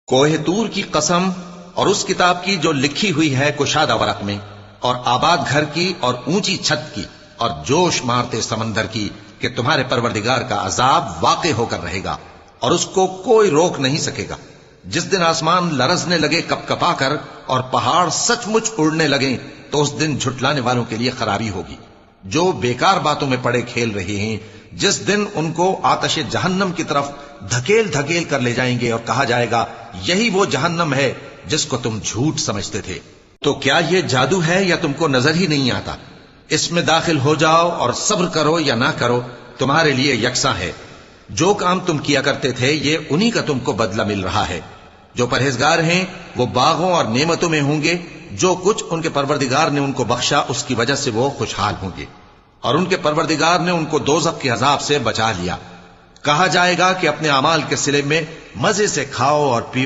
کوہ طور کی قسم اور اس کتاب کی جو لکھی ہوئی ہے کشادہ ورق میں، اور آباد گھر کی اور اونچی چھت کی اور جوش مارتے سمندر کی کہ تمہارے پروردگار کا عذاب واقع ہو کر رہے گا اور اس کو کوئی روک نہیں سکے گا۔ جس دن آسمان لرزنے لگے کپ کپا کر اور پہاڑ سچ مچ اڑنے لگیں تو اس دن جھٹلانے والوں کے لیے خرابی ہوگی جو بیکار باتوں میں پڑے کھیل رہے ہیں۔ جس دن ان کو آتش جہنم کی طرف دھکیل دھکیل کر لے جائیں گے اور کہا جائے گا یہی وہ جہنم ہے جس کو تم جھوٹ سمجھتے تھے۔ تو کیا یہ جادو ہے یا تم کو نظر ہی نہیں آتا؟ اس میں داخل ہو جاؤ اور صبر کرو یا نہ کرو تمہارے لیے یکساں ہے۔ جو کام تم کیا کرتے تھے یہ انہی کا تم کو بدلہ مل رہا ہے۔ جو پرہیزگار ہیں وہ باغوں اور نعمتوں میں ہوں گے، جو کچھ ان کے پروردگار نے ان کو بخشا اس کی وجہ سے وہ خوشحال ہوں گے، اور ان کے پروردگار نے ان کو دوزخ کے عذاب سے بچا لیا۔ کہا جائے گا کہ اپنے اعمال کے صلے میں مزے سے کھاؤ اور پیو۔